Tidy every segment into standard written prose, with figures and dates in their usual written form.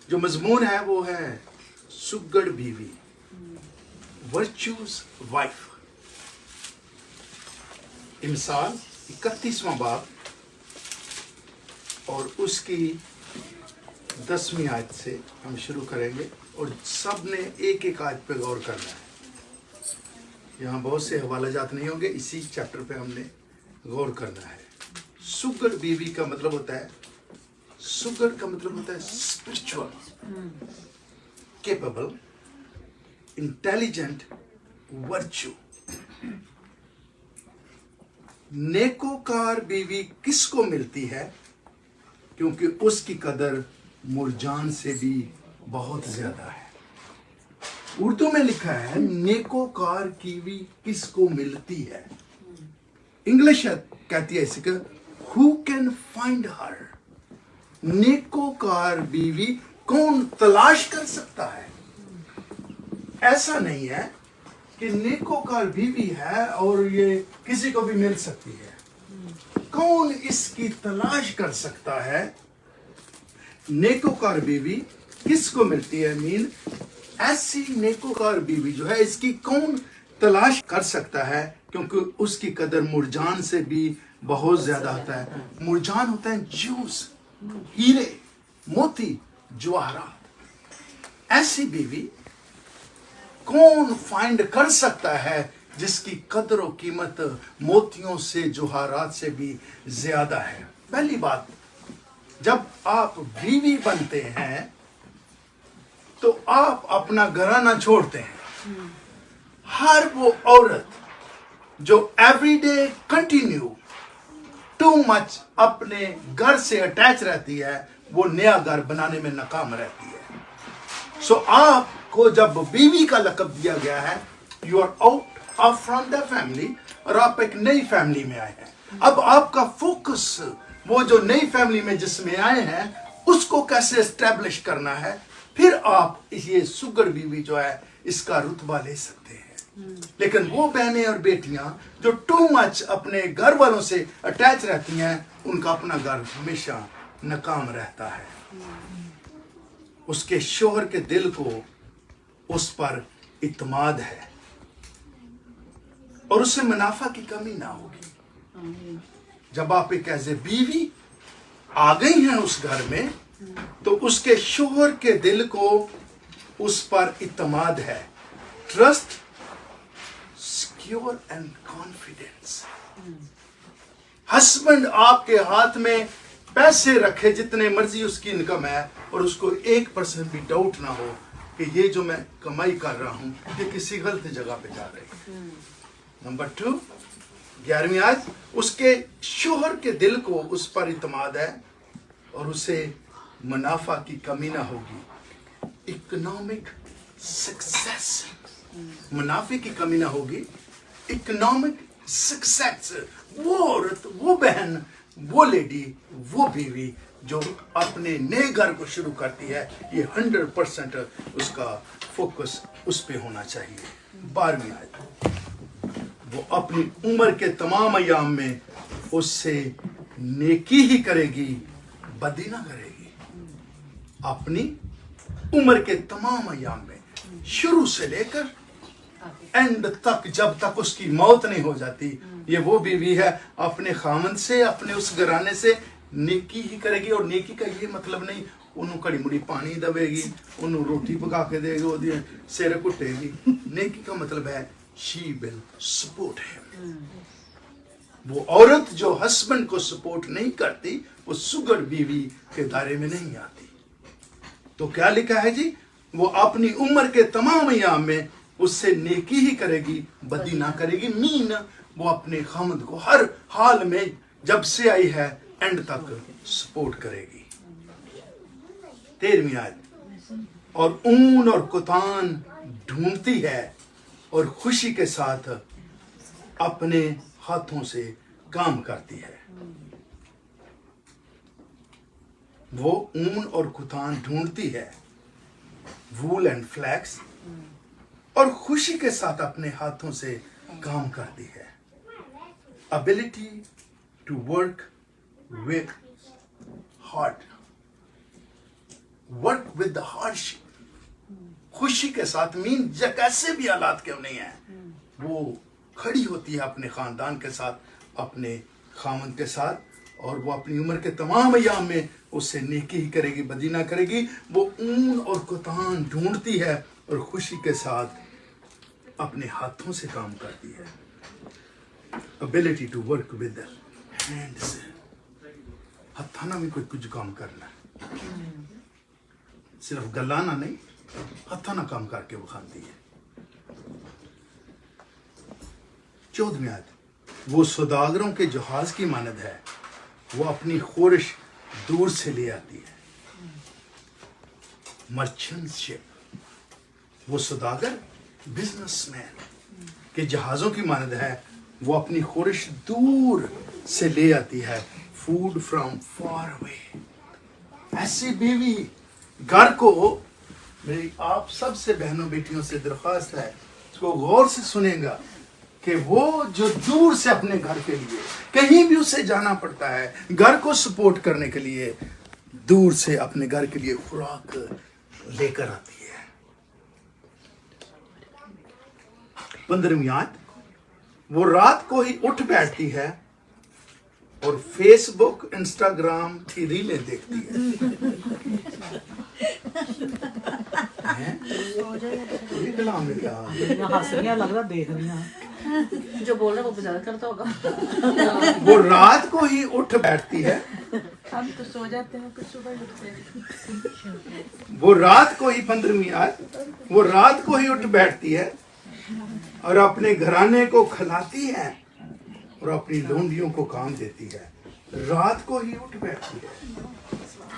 जो मजमून है वो है सुगड़ बीवी, वर्चूज वाइफ। मिसाल 31वां बाब और उसकी 10वीं आयत से हम शुरू करेंगे और सब ने एक एक आयत पे गौर करना है। यहाँ बहुत से हवाला जात नहीं होंगे, इसी चैप्टर पे हमने गौर करना है। सुगड़ बीवी का मतलब होता है, सुगड़ का मतलब होता है स्पिरिचुअल, केपेबल, इंटेलिजेंट, वर्च्यू। नेकोकार बीवी किसको मिलती है? क्योंकि उसकी कदर मुरजान से भी बहुत ज्यादा है। उर्दू में लिखा है नेकोकार बीवी किसको मिलती है। इंग्लिश कहती है इसे हु कैन फाइंड हर। नेकोकार बीवी कौन तलाश कर सकता है? ऐसा नहीं है कि नेकोकार बीवी है और ये किसी को भी मिल सकती है। कौन इसकी तलाश कर सकता है? नेकोकार बीवी किसको मिलती है? मीन ऐसी नेकोकार बीवी जो है इसकी कौन तलाश कर सकता है? क्योंकि उसकी कदर मुरजान से भी बहुत ज्यादा होता है। मुरजान होता है जूस, हीरे, मोती, जवाहरात। ऐसी बीवी कौन फाइंड कर सकता है जिसकी कदर और कीमत मोतियों से, जवाहरात से भी ज्यादा है? पहली बात, जब आप बीवी बनते हैं तो आप अपना घराना छोड़ते हैं। हर वो औरत जो एवरीडे कंटिन्यू टू मच अपने घर से अटैच रहती है वो नया घर बनाने में नाकाम रहती है। सो आपको जब बीवी का लक़ब दिया गया है, you are out of from the family और आप एक नई फैमिली में आए हैं। अब आपका फोकस वो जो नई फैमिली में जिसमें आए हैं उसको कैसे एस्टेब्लिश करना है, फिर आप ये सुगड़ बीवी जो है इसका रुतबा ले सकते हैं। लेकिन वो बहनें और बेटियां जो टू मच अपने घर वालों से अटैच रहती हैं उनका अपना घर हमेशा नाकाम रहता है। उसके शोहर के दिल को उस पर इत्मीनान है और उससे मुनाफा की कमी ना होगी। जब आप एक ऐसे बीवी आ गई हैं उस घर में तो उसके शोहर के दिल को उस पर इत्मीनान है, trust, secure and confidence. Husband आपके हाथ में पैसे रखे जितने मर्जी उसकी इनकम है और उसको 1% भी डाउट ना हो कि ये जो मैं कमाई कर रहा हूं ये किसी गलत जगह पे जा रही है। नंबर 2, 11वीं आयत, उसके शोहर के दिल को उस पर इत्मीनान है और उसे मुनाफा की कमी ना होगी। इकोनॉमिक सक्सेस, मुनाफे की कमी ना होगी, इकोनॉमिक सक्सेस। वो औरत, वो बहन, वो लेडी, वो बीवी जो अपने नए घर को शुरू करती है, ये 100% उसका फोकस उस पे होना चाहिए। 12वीं आयत, वो अपनी उम्र के तमाम अयाम में उससे नेकी ही करेगी, बदी ना करेगी। अपनी उम्र के तमाम अयाम में शुरू से लेकर एंड तक, जब तक उसकी मौत नहीं हो जाती, ये वो बीवी है अपने खामन से, अपने उस घराने से नेकी ही करेगी। और नेकी का ये मतलब नहीं उन्होंने कड़ी मुड़ी पानी दवेगी, उन्होंने रोटी पका के देगी, वो सिर कुटेगी। नेकी का मतलब है शी विल सपोर्ट हिम। वो औरत जो हस्बैंड को सपोर्ट नहीं करती वो सुगड़ बीवी के दायरे में नहीं आती। तो क्या लिखा है जी? वो अपनी उम्र के तमाम अयाम में उससे नेकी ही करेगी, बदी ना करेगी। मीन वो अपने खामद को हर हाल में जब से आई है एंड तक सपोर्ट करेगी। 13वीं आयत, और ऊन और कुतान ढूंढती है और खुशी के साथ अपने हाथों से काम करती है। वो ऊन और कुतान ढूंढती है, वूल एंड फ्लैक्स, और खुशी के साथ अपने हाथों से काम करती है। Ability to work with heart, work with the hardship. خوشی کے ساتھ مین کیسے بھی حالات کیوں نہیں ہیں وہ کھڑی ہوتی ہے اپنے خاندان کے ساتھ, اپنے خامند کے ساتھ, اور وہ اپنی عمر کے تمام ایام میں اس سے نیکی ہی کرے گی, بدی نہ کرے گی. وہ اون اور کتان ڈھونڈتی ہے اور خوشی کے ساتھ اپنے ہاتھوں سے کام کرتی ہے. ability to work with the hands. ہتھانا میں کوئی کچھ کام کرنا, صرف گلانا نہیں, ہتھانا کام کر کے وہ کھاتی ہے. 14ویں آیت, وہ سوداگروں کے جہاز کی مانند ہے, وہ اپنی خورش دور سے لے آتی ہے. مرچنٹ شپ, وہ سوداگر بزنس مین کے جہازوں کی مانند ہے, وہ اپنی خورش دور سے لے آتی ہے. Food from far away. ایسی بیوی گھر کو, میری آپ سب سے بہنوں بیٹیوں سے درخواست ہے, اس کو غور سے سنیں گا کہ وہ جو دور سے اپنے گھر کے لیے کہیں بھی اسے جانا پڑتا ہے گھر کو سپورٹ کرنے کے لیے, دور سے اپنے گھر کے لیے خوراک لے کر آتی ہے. 15ویں آیت, وہ رات کو ہی اٹھ بیٹھتی ہے اور فیس بک انسٹاگرام کی ریلیں دیکھتی ہے. کلام میں کیا جو بول رہا ہے وہ بجا کرتا ہوگا. وہ رات کو ہی اٹھ بیٹھتی ہے, ہم تو سو جاتے ہیں پھر صبح اٹھتے ہیں. وہ رات کو ہی 15ویں آیت, وہ رات کو ہی اٹھ بیٹھتی ہے اور اپنے گھرانے کو کھلاتی ہے اور اپنی لونڈیوں کو کام دیتی ہے. رات کو ہی اٹھ بیٹھتی ہے.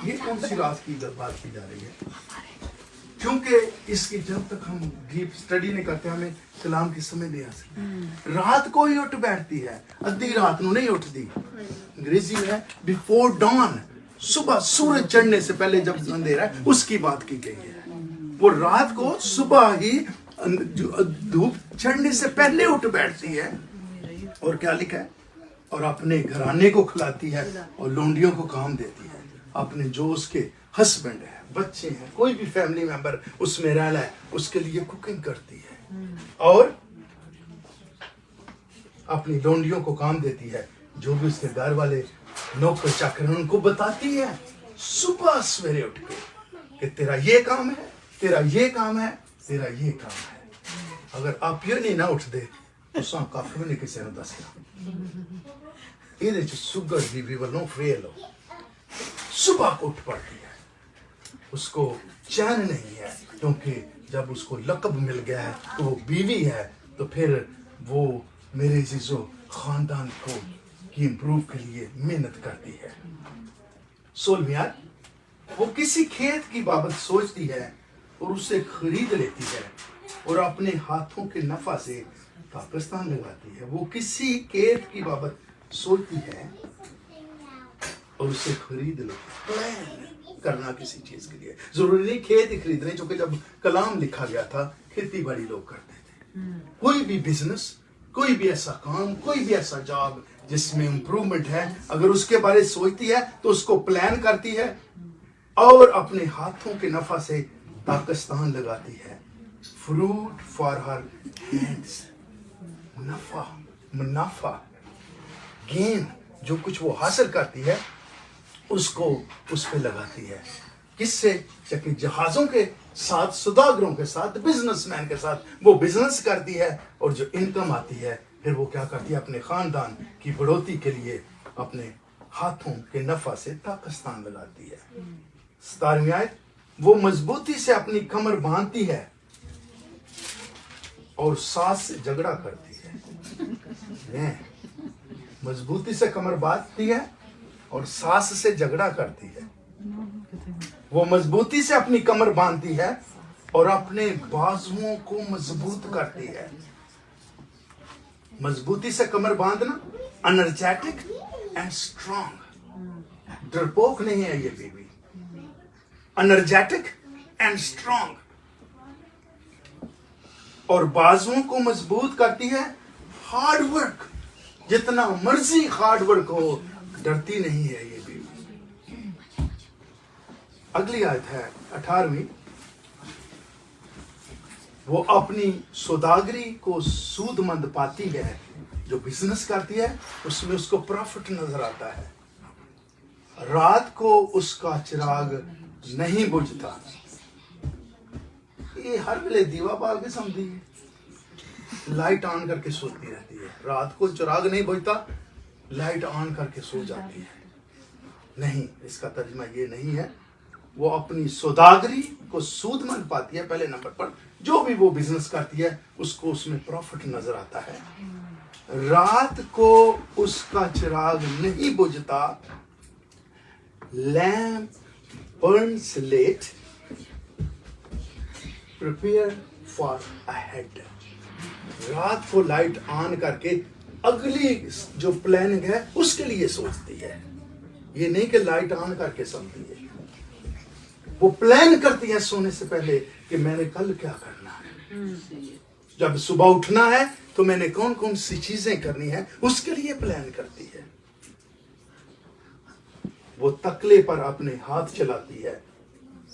یہ کون سی رات کی بات کی جا رہی ہے؟ کیونکہ اس کی جب تک ہم ڈیپ اسٹڈی نہیں کرتے ہمیں کلام کی سمجھ نہیں آ سکتی. رات کو ہی اٹھ بیٹھتی ہے, ادھی رات نو نہیں اٹھتی. انگریزی میں ہے بیفور ڈان, صبح سورج چڑھنے سے پہلے جب اندھیرا ہے اس کی بات کی گئی ہے. وہ رات کو صبح ہی دھوپ چڑھنے سے پہلے اٹھ بیٹھتی ہے, اور کیا لکھا ہے, اور اپنے گھرانے کو کھلاتی ہے اور لونڈیوں کو کام دیتی ہے. اپنے جو اس کے ہسبینڈ ہے, بچے ہیں, کوئی بھی فیملی ممبر اس میں رہنا ہے, اس کے لیے کوکنگ کرتی ہے اور اپنی لونڈیوں کو کام دیتی ہے. جو بھی اس کے گھر والے نوکر چاکر ہیں ان کو بتاتی ہے صبح سویرے اٹھ کے کہ تیرا یہ کام ہے, تیرا یہ کام ہے, تیرا یہ کام ہے. اگر آپ یہ نہیں نہ اٹھ دے تو ساں کافی نہیں کسی نے دسنا. یہ سگر بھی ولوں فیل ہو, صبح کو اٹھ پڑتی ہے. اس کو چین نہیں ہے کیونکہ جب اس کو لقب مل گیا ہے تو وہ بیوی ہے, تو پھر وہ میرے عزیزو خاندان کو کی امپروو کے لیے محنت کرتی ہے. 16ویں آیت, وہ کسی کھیت کی بابت سوچتی ہے اور اسے خرید لیتی ہے اور اپنے ہاتھوں کے نفع سے پاکستان لگاتی ہے. وہ کسی کھیت کی بابت سوچتی ہے اور اسے خرید لیتی ہے. پلان کرنا کسی چیز کے لیے ضروری نہیں کھیت ہی خریدنے, چونکہ جب کلام لکھا گیا تھا کھیتی باڑی لوگ کرتے تھے. کوئی بھی بزنس, کوئی بھی ایسا کام, کوئی بھی ایسا جاب جس میں امپروومنٹ ہے, اگر اس کے بارے سوچتی ہے تو اس کو پلان کرتی ہے اور اپنے ہاتھوں کے نفع سے پاکستان لگاتی ہے. فروٹ فار ہر ہینڈز, نفع, منافع, گین, جو کچھ وہ حاصل کرتی ہے اس کو اس پہ لگاتی ہے. کس سے؟ کہ جہازوں کے ساتھ, سوداگروں کے ساتھ, بزنس مین کے ساتھ وہ بزنس کرتی ہے, اور جو انکم آتی ہے پھر وہ کیا کرتی ہے, اپنے خاندان کی بڑھوتی کے لیے اپنے ہاتھوں کے نفع سے پاکستان لگاتی ہے. 17ویں آیت, وہ مضبوطی سے اپنی کمر باندھتی ہے اور ساس سے جھگڑا کرتی ہے. مضبوطی سے کمر باندھتی ہے اور ساس سے جھگڑا کرتی ہے. وہ مضبوطی سے اپنی کمر باندھتی ہے اور اپنے بازوؤں کو مضبوط کرتی ہے. مضبوطی سے کمر باندھنا, انرجیٹک اینڈ اسٹرانگ. ڈرپوک نہیں ہے یہ بیوی, انرجیٹک اینڈ اسٹرانگ, اور بازوؤں کو مضبوط کرتی ہے. ہارڈ ورک, جتنا مرضی ہارڈ ورک ہو, ڈرتی نہیں ہے یہ بیوی. अगली आयत है 18वीं। वो अपनी सौदागरी को सूदमंद पाती है, जो बिजनेस करती है उसमें उसको प्रॉफिट नजर आता है। रात को उसका चिराग नहीं बुझता। ये हर वेले दीवा बाल के समझती है, लाइट ऑन करके सोती रहती है। रात को चिराग नहीं बुझता, लाइट ऑन करके सो जाती है। नहीं, इसका तर्जुमा ये नहीं है। वो अपनी सौदागरी को सूदमंद पाती है। पहले नंबर पर जो भी वो बिजनेस करती है उसको उसमें प्रॉफिट नजर आता है। रात को उसका चिराग नहीं बुझता। Lamp burns late, prepare for ahead. रात को लाइट ऑन करके अगली जो प्लानिंग है उसके लिए सोचती है। ये नहीं कि लाइट ऑन करके सोती है, वो प्लान करती है सोने से पहले कि मैंने कल क्या करना है। जब सुबह उठना है तो मैंने कौन कौन सी चीजें करनी है उसके लिए प्लान करती है। वो तकले पर अपने हाथ चलाती है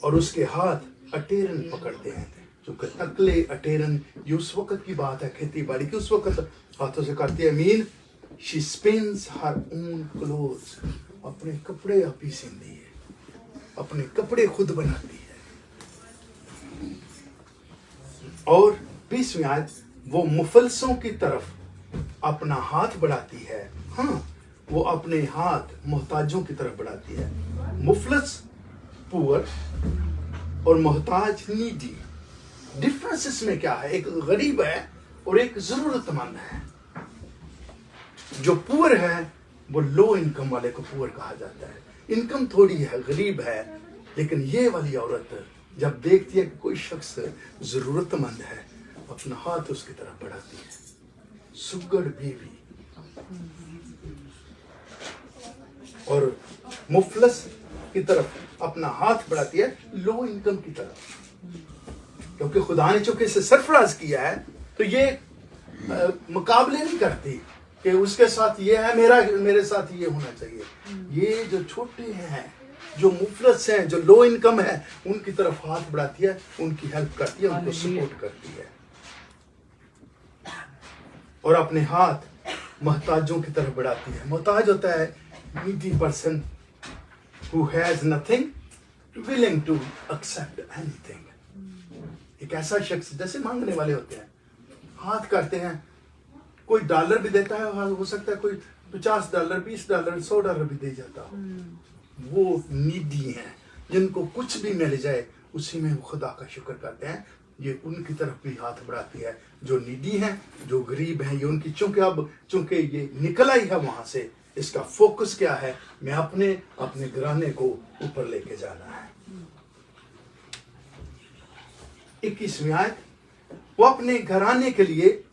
और उसके हाथ अटेरन पकड़ते हैं। क्योंकि तकले अटेरन ये उस वक्त की बात है, खेती बाड़ी की, उस वक्त हाथों से करती है। Mean she spins her own clothes, अपने कपड़े आप ही सींदी है, अपने कपड़े खुद बनाती है। और 20वीं आयत, वो मुफलसों की तरफ अपना हाथ बढ़ाती है। हाँ, वो अपने हाथ मोहताजों की तरफ बढ़ाती है। मुफलस पुअर और मोहताज नीडी। डिफरेंस इसमें क्या है? एक गरीब है और एक जरूरतमंद है। जो पुअर है वो लो इनकम वाले को पुअर कहा जाता है। इनकम थोड़ी है, गरीब है, लेकिन ये वाली औरत जब देखती है कि कोई शख्स जरूरतमंद है, अपना हाथ उसकी तरफ बढ़ाती है। सुगड़ बीवी। और मुफलस की तरफ अपना हाथ बढ़ाती है, लो इनकम की तरफ। क्योंकि खुदा ने चूंकि इसे सरफराज किया है तो ये मुकाबले नहीं करती कि उसके साथ ये है, मेरे साथ ये होना चाहिए। ये जो छोटे हैं, जो मुफलस हैं, जो लो इनकम है, उनकी तरफ हाथ बढ़ाती है, उनकी हेल्प करती है, उनको सपोर्ट करती है। और अपने हाथ मोहताजों की तरफ बढ़ाती है। मोहताज होता है needy person who has nothing, willing to accept anything। एक ऐसा शख्स जैसे मांगने वाले होते हैं, हाथ करते हैं, कोई डॉलर भी देता है, हो सकता है कोई $50, $20, $100 भी दे जाता हो। वो नीडी हैं, जिनको कुछ भी मिल जाए उसी में वो खुदा का शुक्र करते हैं। ये उनकी तरफ भी हाथ बढ़ाती है। जो नीडी हैं, जो गरीब हैं, ये उनकी, चूंकि ये निकल आई है वहां से, इसका फोकस क्या है? मैं अपने घराने को ऊपर लेके जाना है। 21वीं आयत, वो अपने घराने के लिए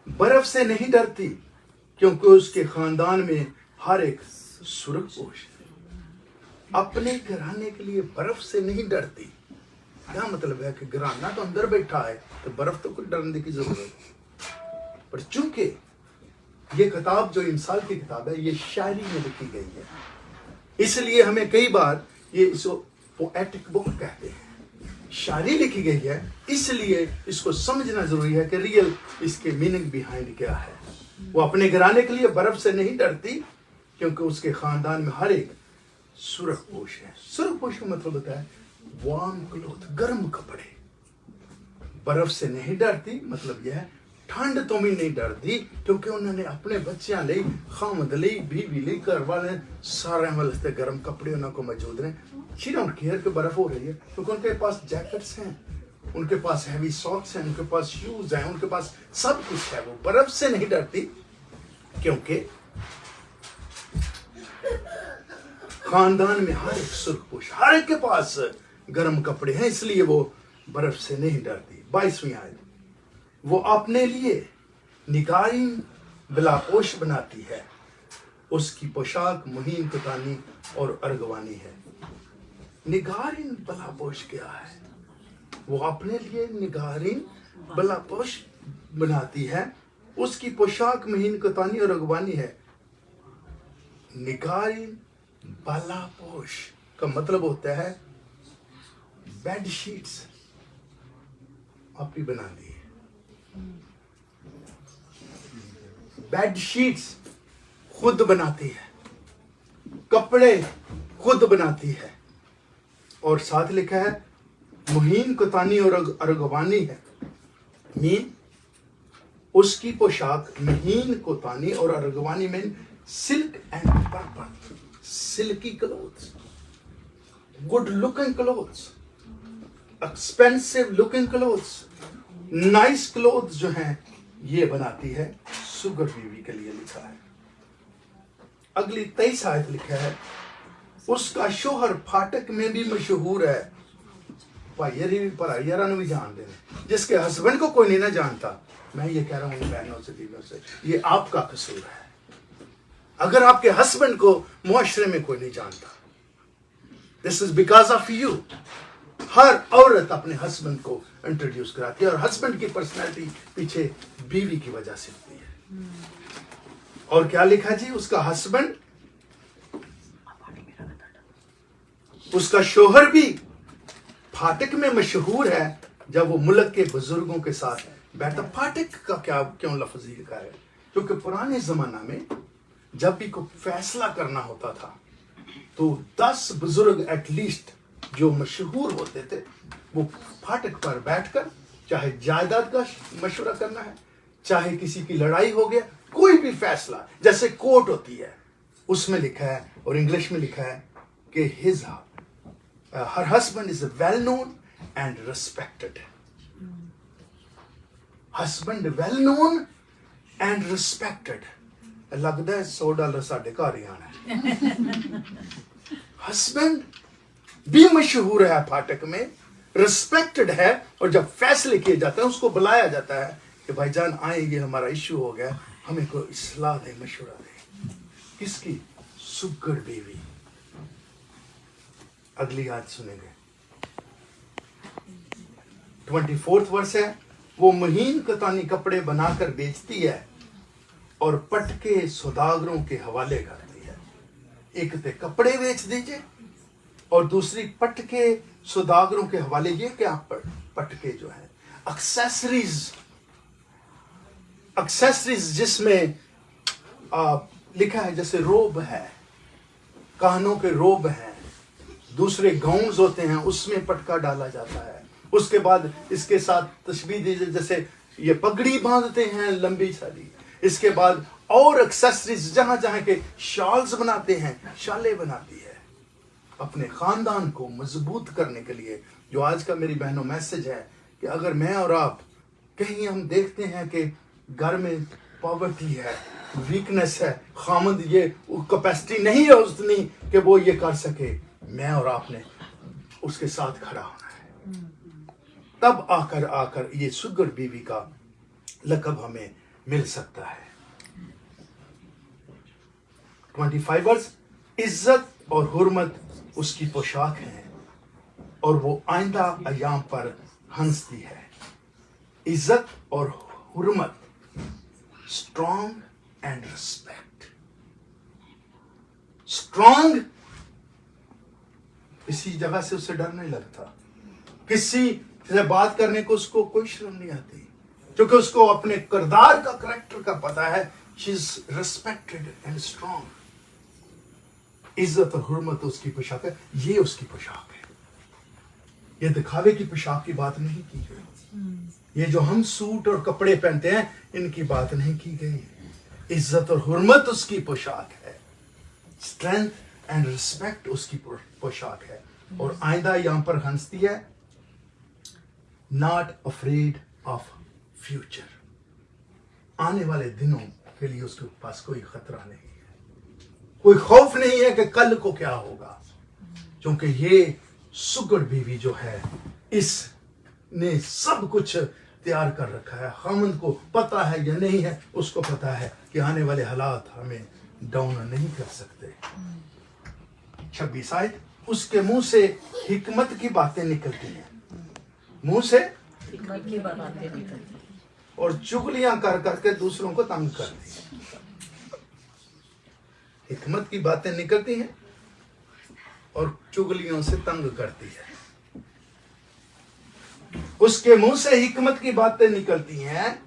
बर्फ से नहीं डरती, क्योंकि उसके खानदान में हर एक सुरखपोश है। अपने घराने के लिए बर्फ से नहीं डरती। क्या मतलब है कि घराना तो अंदर बैठा है, तो बर्फ तो कुछ डरने की जरूरत है। पर चूंकि ये किताब जो इंसाल की किताब है, ये शायरी में लिखी गई है, इसलिए हमें कई बार ये इसको पोएटिक बुक कहते हैं। शायरी लिखी गई है, इसलिए इसको समझना जरूरी है कि रियल इसके मीनिंग बिहाइंड क्या है। वो अपने घराने के लिए बर्फ से नहीं डरती, क्योंकि उसके खानदान में हर एक सुरखपोश है। सुरखपोश का मतलब होता है वार्म क्लोथ, गर्म कपड़े। बर्फ से नहीं डरती मतलब यह है ठंड तो भी नहीं डरती, क्योंकि उन्होंने अपने बच्चों ਲਈ खामद ਲਈ बीवी ਲਈ घर वाले सारे वास्ते गर्म कपड़े उनको मौजूद हैं। शी डोंट केयर कि बर्फ हो रही है, क्योंकि उनके पास जैकेट्स हैं, उनके पास हैवी सॉक्स हैं, उनके पास शूज हैं, उनके पास सब कुछ है। वो बर्फ से नहीं डरती, क्योंकि खानदान में हर एक सुरखपोश, हर एक के पास गर्म कपड़े हैं, इसलिए वो बर्फ से नहीं डरती। 22वीं आयत, वो अपने लिए निगारीन बिलापोश बनाती है, उसकी पोशाक मुहीन कतानी और अर्गवानी है। निगारीन बिलापोश क्या है? वो अपने लिए निगारीन बिलापोश बनाती है, उसकी पोशाक मुहीन कतानी और अर्गवानी है। निगारीन बिलापोश का मतलब होता है बेड शीट्स आप ही बना दी है, बेड शीट्स खुद बनाती है, कपड़े खुद बनाती है, और साथ लिखा है मुहीन कुतानी और अरगवानी है। मीन उसकी पोशाक महीन कोतानी और अरगवानी में silk and purple, silky clothes, good looking clothes, expensive looking clothes, nice clothes जो हैं ये बनाती है। सुगर बीवी के लिए लिखा है। अगली 23 आयत लिखा है उसका शोहर फाटक में भी मशहूर है। भाई पर भी जान देने, जिसके हस्बैंड को कोई नहीं ना जानता। मैं ये कह रहा हूँ बहनों से, दीदियों से, ये आपका कसूर है। अगर आपके हस्बैंड को मुआशरे में कोई नहीं जानता, this is because of you. हर औरत अपने हस्बैंड को इंट्रोड्यूस कराती है, और हस्बैंड की पर्सनैलिटी पीछे बीवी की वजह से होती है। और क्या लिखा जी, उसका हस्बैंड, उसका शोहर भी फाटक में मशहूर है जब वो मुल्क के बुजुर्गों के साथ बैठा। फाटक का क्या क्यों लफ्ज लिखा है? क्योंकि पुराने जमाना में जब भी कोई फैसला करना होता था तो 10 बुजुर्ग एटलीस्ट जो मशहूर होते थे वो फाटक पर बैठकर, चाहे जायदाद का मशवरा करना है, चाहे किसी की लड़ाई हो गया, कोई भी फैसला, जैसे कोर्ट होती है उसमें लिखा है, और इंग्लिश में लिखा है कि her husband is well known and respected. Husband well known and respected. लगता है $100 साढ़े घर ही आना है। हस्बैंड भी मशहूर है फाटक में, रिस्पेक्टेड है, और जब फैसले किए जाते हैं उसको बुलाया जाता है कि भाईजान आए, ये हमारा इश्यू हो गया, हमें कोई इस्लाह दे, मशवरा दे। किसकी? सुगर बीवी। अगली याद सुनेंगे। 24th वर्ष है, वो महीन कतानी कपड़े बनाकर बेचती है और पटके सौदागरों के हवाले करती है। एक तो कपड़े बेच दीजिए और दूसरी पटके सौदागरों के हवाले। ये क्या पटके जो है एक्सेसरीज जिसमें लिखा है, जैसे रोब है, कानों के रोब हैं, दूसरे गाउन्स होते हैं, उसमें पटका डाला जाता है। उसके बाद इसके साथ तशबीह दीजिए, जैसे ये पगड़ी बांधते हैं लंबी सारी, इसके बाद और एक्सेसरीज जहां जहां के शॉल्स बनाते हैं, शाले बनाती है अपने खानदान को मजबूत करने के लिए। जो आज का मेरी बहनों मैसेज है कि अगर मैं और आप कहीं हम देखते हैं कि घर में पॉवर्टी है, वीकनेस है, खामद ये कैपेसिटी नहीं है उतनी कि वो ये कर सके, मैं और आपने उसके साथ खड़ा होना है। तब आकर ये सुगर बीवी का लक़ब हमें मिल सकता है। 25 वर्ष, इज्जत और हुर्मत उसकी पोशाक है और वो आइंदा अयाम पर हंसती है। इज्जत और हुर्मत, स्ट्रॉन्ग एंड रिस्पेक्ट। स्ट्रॉन्ग, इसी जगह से उसे डर नहीं लगता, किसी से बात करने को उसको कोई शर्म नहीं आती, क्योंकि उसको अपने किरदार का, करैक्टर का पता है। She is respected and strong. इज्जत और हुर्मत उसकी पोशाक है, ये उसकी पोशाक है। ये दिखावे की पोशाक की बात नहीं की गई। ये जो हम सूट और कपड़े पहनते हैं, इनकी बात नहीं की गई। इज्जत और हुर्मत उसकी पोशाक है, स्ट्रेंथ एंड रिस्पेक्ट उसकी पोशाक है। और आइंदा यहां पर हंसती है, नॉट अफ्रेड ऑफ फ्यूचर। आने वाले दिनों के लिए उसके पास कोई खतरा नहीं है, कोई खौफ नहीं है कि कल को क्या होगा, क्योंकि ये सुगर बीवी जो है, इसने सब कुछ तैयार कर रखा है। खामन को पता है या नहीं है, उसको पता है कि आने वाले हालात हमें डाउन नहीं कर सकते। 26 आयत, उसके मुंह से हिकमत की बातें निकलती हैं, मुंह से हिकमत की बातें निकलती हैं और चुगलियां कर करके दूसरों को तंग करती है। हिकमत की बातें निकलती हैं और चुगलियों से तंग करती है। उसके मुंह से हिकमत की बातें निकलती हैं,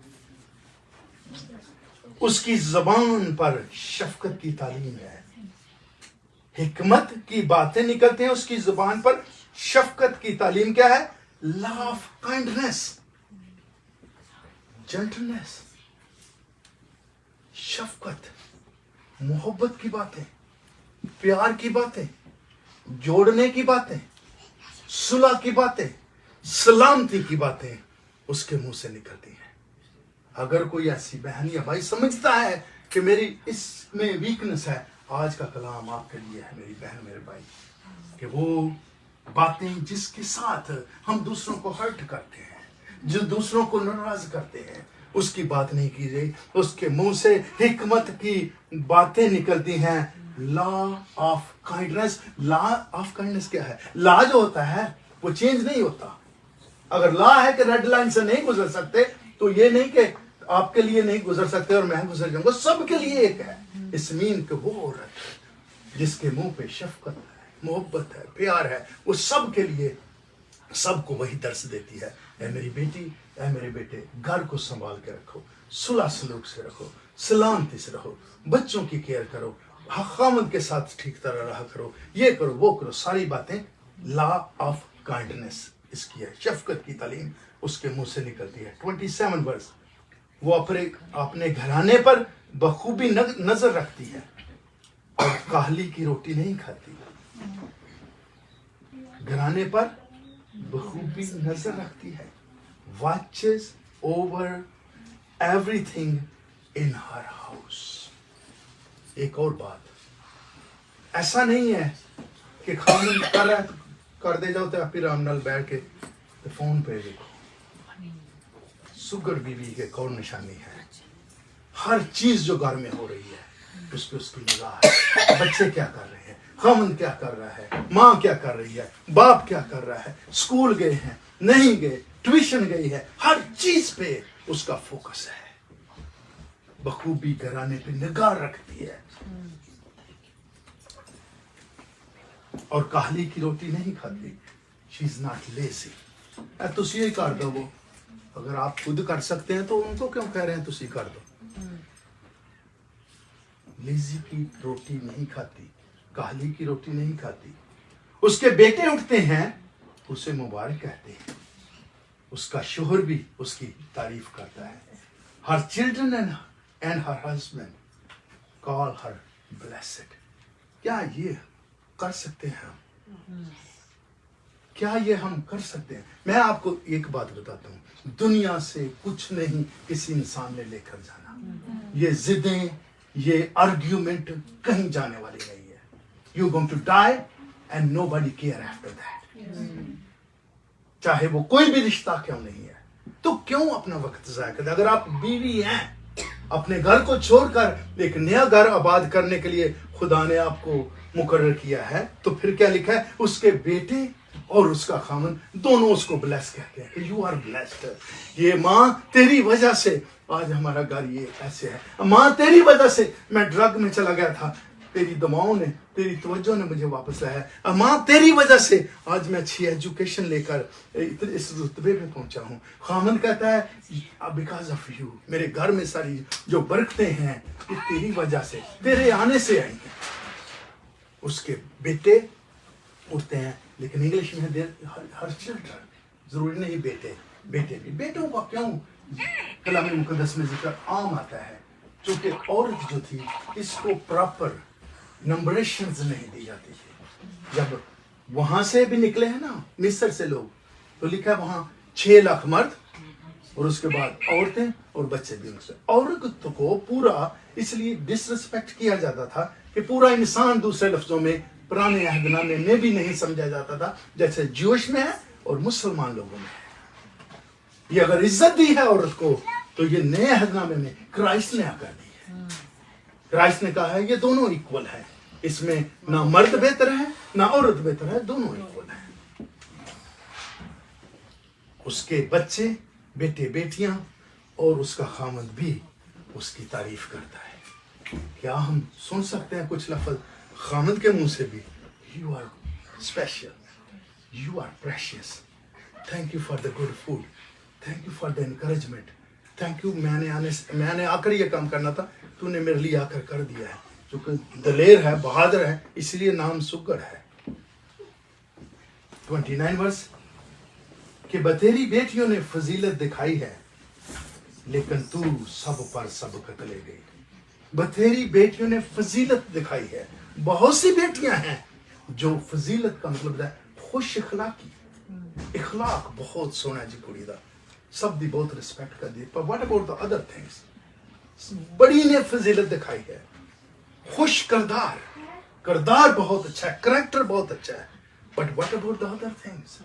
उसकी जबान पर शफकत की तालीम है। हिकमत की बातें निकलती हैं, उसकी जुबान पर शफकत की तालीम क्या है? लव ऑफ काइंडनेस, जेंटलनेस, शफकत, मोहब्बत की बातें, प्यार की बातें, जोड़ने की बातें, सुलह की बातें, सलामती की बातें उसके मुंह से निकलती हैं। अगर कोई ऐसी बहन या भाई समझता है कि मेरी इसमें वीकनेस है, आज का कलाम आपके लिए है मेरी बहन मेरे भाई, कि वो बातें जिसके साथ हम दूसरों को हर्ट करते हैं, जो दूसरों को नाराज करते हैं, उसकी बात नहीं कीजिए। उसके मुंह से हिकमत की बातें निकलती हैं। Law of kindness. Law of kindness क्या है? लॉ जो होता है वो चेंज नहीं होता। अगर लॉ है कि रेड लाइन से नहीं गुजर सकते, तो ये नहीं कि आपके लिए नहीं गुजर सकते और मैं गुजर जाऊंगा, सबके लिए एक है। इस मीन के वो औरत जिसके मुंह पे शफकत है, मोहब्बत है, प्यार है, वो सबके लिए सबको वही दर्श देती है। ऐ मेरी बेटी, ऐ मेरे बेटे, घर को संभाल के रखो, सुलह सलूक से रखो, सलामती से रहो, बच्चों की केयर करो, खामद के साथ ठीक तरह रहा करो, ये करो वो करो, सारी बातें लॉ ऑफ काइंडनेस इसकी है। शफकत की तालीम उसके मुंह से निकलती है। 27 वर्ष। वो अपने घराने पर बखूबी नजर रखती है और काहली की रोटी नहीं खाती। घराने पर बखूबी नजर रखती है। Watches over everything in her house. एक और बात, ऐसा नहीं है कि खामन कर रहा है तो कर दे जाओ, तो फिर आराम नाल बैठ के तो फोन पे देखो। सुगर बीवी के कौन निशानी है? हर चीज जो घर में हो रही है उस पर उसकी निगाह है। बच्चे क्या कर रहे हैं, खामन क्या कर रहा है, माँ क्या कर रही है, बाप क्या कर रहा है, स्कूल गए हैं नहीं गए, ट्यूशन गई है, हर चीज पे उसका फोकस है। बखूबी घराने पे निगाह रखती है और काहली की रोटी नहीं खाती। She is not lazy. तुसी ही कर दो। वो अगर आप खुद कर सकते हैं तो उनको क्यों कह रहे हैं तुसी कर दो? लेजी की रोटी नहीं खाती, काहली की रोटी नहीं खाती। उसके बेटे उठते हैं, उसे मुबारक कहते हैं, उसका शोहर भी उसकी तारीफ करता है। Her children and her husband call her blessed. क्या ये कर सकते हैं हम? क्या ये हम कर सकते हैं? मैं आपको एक बात बताता हूँ, दुनिया से कुछ नहीं किसी इंसान ने लेकर जाना। ये जिदें, ये आर्ग्यूमेंट कहीं जाने वाली नहीं है। You going to die and nobody care after that. चाहे वो कोई भी रिश्ता क्यों नहीं है, तो क्यों अपना वक्त जाया करें? अगर आप बीवी हैं, अपने घर को छोड़कर एक नया घर आबाद करने के लिए खुदा ने आपको मुकर्रर किया है, तो फिर क्या लिखा है? उसके बेटे और उसका खामन दोनों उसको ब्लेस कहते हैं। You are blessed. ये माँ तेरी वजह से आज हमारा घर ये ऐसे है। माँ तेरी वजह से मैं ड्रग में चला गया था, तेरी दुआओं ने, तेरी तवज्जो ने मुझे वापस लाया है। माँ तेरी वजह से आज मैं अच्छी एजुकेशन लेकर इस रुतबे पे पहुंचा हूँ। खामन कहता है बिकॉज ऑफ यू, मेरे घर में सारी जो बरकतें हैं ये तेरी वजह से, तेरे आने से आई हैं। उसके बेटे उठते हैं, लेकिन इंग्लिश में हर चिल्ड्रन, जरूरी नहीं बेटे, बेटे भी। बेटों का क्यों कलाम मुकद्दस में जिक्र आम आता है? क्योंकि औरत जो थी इसको प्रॉपर नंबरेशंस नहीं दी जाती थी। जब वहां से भी निकले हैं ना मिस्र से लोग, तो लिखा है वहां 6 लाख मर्द और उसके बाद औरतें और बच्चे भी उनसे। औरत को पूरा इसलिए डिसरिस्पेक्ट किया जाता था कि पूरा इंसान दूसरे लफ्जों में पुराने अहदनामे में भी नहीं समझा जाता था, जैसे ज्यूश में है और मुसलमान लोगों में है। ये अगर इज्जत दी है औरत को, तो ये नए अहदनामे में क्राइस्ट ने आकर दी है। क्राइस्ट ने कहा है ये दोनों इक्वल है, इसमें ना मर्द बेहतर है ना औरत बेहतर है, दोनों इक्वल है। उसके बच्चे, बेटे बेटियां और उसका खामद भी उसकी तारीफ करता है। क्या हम सुन सकते हैं कुछ लफ्ज खामद के मुंह से भी? You are special, you are precious, thank you for the good food, thank you for the encouragement, thank you. मैंने आकर ये काम करना था, तूने मेरे लिए आकर कर दिया है। जो कि दलेर है, बहादुर है, इसलिए नाम सुगर है। 29 वर्ष कि बतेरी बेटियों ने फजीलत दिखाई है, लेकिन तू सब पर सबकत ले गई। बतेरी बेटियों ने फजीलत दिखाई है। बहुत सी बेटियां हैं जो फजीलत का मतलब है खुश इखलाकी। इखलाक बहुत सोना जी कुड़ी दा, सब दी बहुत रिस्पेक्ट कर दी। पर what about the other things? बड़ी ने फजीलत दिखाई है। खुश करदार, करदार बहुत अच्छा है, करैक्टर बहुत अच्छा है। But what about the other things?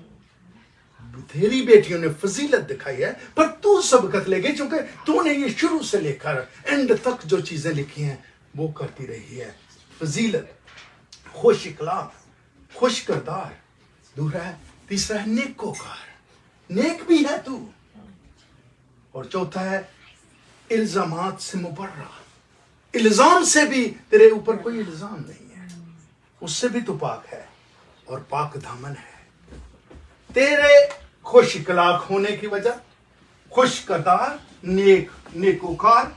तेरी बेटियों ने फजीलत दिखाई है, पर तू सबकत ले गई, क्योंकि तूने ये शुरू से लेकर एंड तक जो चीजें लिखी हैं वो करती रही है। फजीलत, खुश इखलाक, खुश करदार। दूसरा है, तीसरा है नेकोकार, नेक भी है तू। और चौथा है इल्जामात से मुबर्रा, इल्जाम से भी तेरे ऊपर कोई इल्जाम नहीं है, उससे भी तू पाक है और पाक दामन है। तेरे खुश इखलाक होने की वजह, खुश करदार, नेकोकार,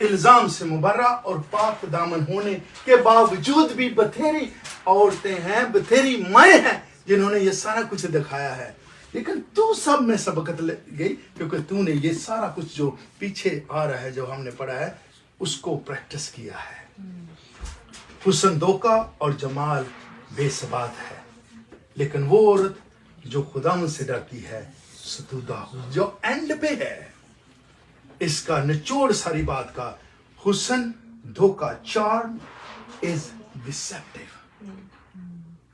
इल्जाम से मुबर्रा और पाक दामन होने के बावजूद भी बथेरी औरतें हैं, बथेरी माएँ हैं जिन्होंने ये सारा कुछ दिखाया है। लेकिन तू सब में सबकत ले गई, क्योंकि तूने ये सारा कुछ जो पीछे आ रहा है, जो हमने पढ़ा है, उसको प्रैक्टिस किया है। हुस्न धोखा और जमाल बेसबात है, लेकिन वो औरत जो खुदावंद से डरती है सतूदा, जो एंड पे है। इसका निचोड़ सारी बात का, हुस्न धोखा, चार्म इज डिसेप्टिव।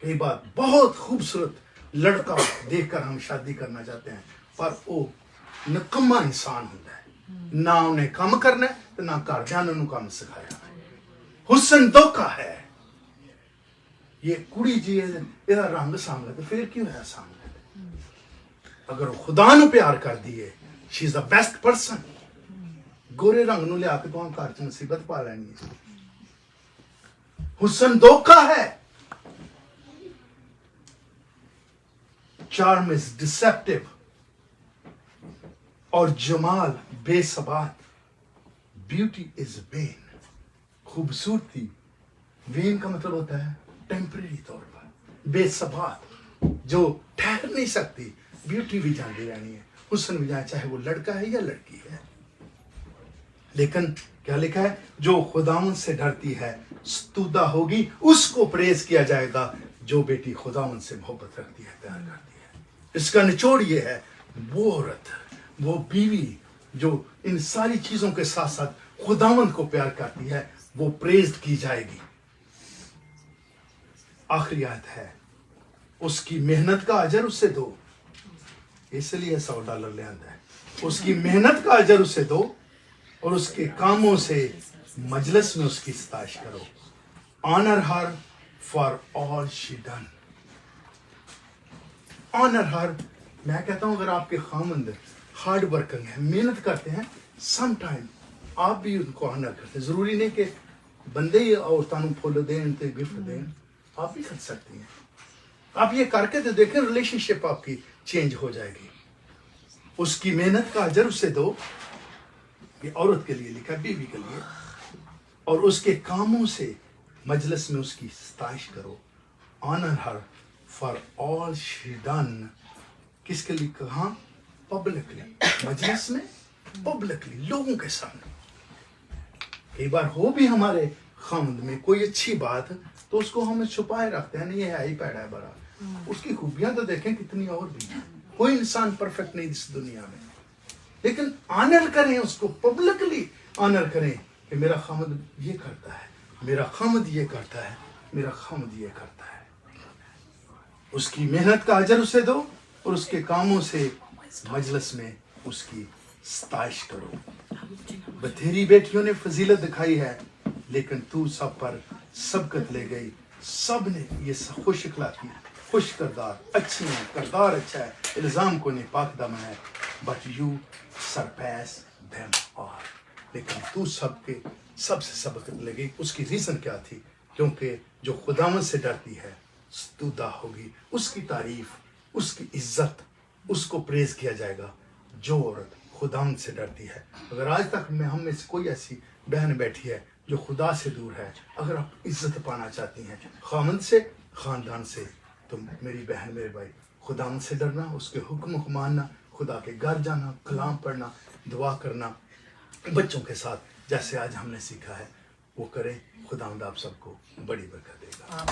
कई बार बहुत खूबसूरत लड़का देखकर हम शादी करना चाहते हैं, पर वो नकम्मा इंसान होता है। ना उन्हें काम करना है, तो ना घरदियां ने काम सिखाया। हुस्न धोखा है। ये कुड़ी जी ਇਹਦਾ रंग सांगत, तो फिर क्यों है सांगत? अगर वो खुदा ਨੂੰ प्यार कर दिए, she is the best person. गोरे रंग ਨੂੰ ਲਿਆ ਕੇ ਤੋਂ ਘਰ ਚ ਮੁਸੀਬਤ ਪਾ ਲੈਣੀ है। हुस्न धोखा है, चार्म इज डिसेप्टिव, और जमाल बेसबात, ब्यूटी इज वेन। खूबसूरती, वेन का मतलब होता है टेम्परेरी तौर पर, बेसबात, जो ठहर नहीं सकती। ब्यूटी भी जाती रहनी है, हुस्न भी जाए, चाहे वो लड़का है या लड़की है। लेकिन क्या लिखा है? जो खुदावंद से डरती है स्तुदा होगी, उसको प्रेज किया जाएगा। जो बेटी खुदावंद से मोहब्बत रखती है, प्यार करती है। इसका निचोड़ ये है, वो औरत, वो बीवी जो इन सारी चीजों के साथ साथ खुदावंद को प्यार करती है, वो प्रेज की जाएगी। आखिरी आयत है, उसकी मेहनत का अजर उसे दो। इसलिए $100 ले आता है। उसकी मेहनत का अजर उसे दो, और उसके कामों से मजलिस में उसकी सताइश करो। Honour her for all she done. Honour her, मैं कहता हूं अगर आपके खामंद हार्ड वर्किंग है, मेहनत करते हैं, सम टाइम आप भी उनको ऑनर करते हैं। जरूरी नहीं कि बंदे ही औरतों को फुल दें, तो गिफ्ट दें, आप भी कर सकती हैं। आप ये करके तो देखें, रिलेशनशिप आपकी चेंज हो जाएगी। उसकी मेहनत का अजर उसे दो, ये औरत के लिए लिखा, बीवी के लिए। और उसके कामों से मजलिस में उसकी सताइश करो। Honour her for all she done. किसके लिए कहा? पब्लिकली, मजलिस में, पब्लिकली, लोगों के सामने। कई बार हो भी हमारे खामद में कोई अच्छी बात, तो उसको हम छुपाए रखते हैं, नहीं ये है ही पैड़ा है बड़ा। उसकी खूबियां तो देखें कितनी और भी हैं। कोई इंसान परफेक्ट नहीं इस दुनिया में, लेकिन ऑनर करें उसको, पब्लिकली ऑनर करें कि मेरा खामद ये करता है, मेरा खामद ये करता है, मेरा खामद ये करता है। उसकी मेहनत का अजर उसे दो, और उसके कामों से मजलिस में उसकी सताइश करो। बथेरी बेटियों ने फजीलत दिखाई है, लेकिन तू सब पर सबकत ले गई। सब ने ये खुश इखलाकी, खुश करदार, अच्छी है, करदार अच्छा है, इल्जाम को नहीं, पाक दामन है। But you surpass them all. लेकिन तू सबके सबसे सबकत ले गई। उसकी रीजन क्या थी? क्योंकि जो खुदावंद से डरती है स्तुदा होगी, उसकी तारीफ اس کی عزت، اس کو پریز کیا جائے گا جو عورت خداوند سے ڈرتی ہے. اگر آج تک ہم میں سے کوئی ایسی بہن بیٹھی ہے جو خدا سے دور ہے، اگر آپ عزت پانا چاہتی ہیں خاوند سے، خاندان سے، تو میری بہن میرے بھائی، خداوند سے ڈرنا، اس کے حکم کو ماننا، خدا کے گھر جانا، کلام پڑھنا، دعا کرنا، بچوں کے ساتھ جیسے آج ہم نے سیکھا ہے وہ کریں. خداوند آپ سب کو بڑی برکت دے گا.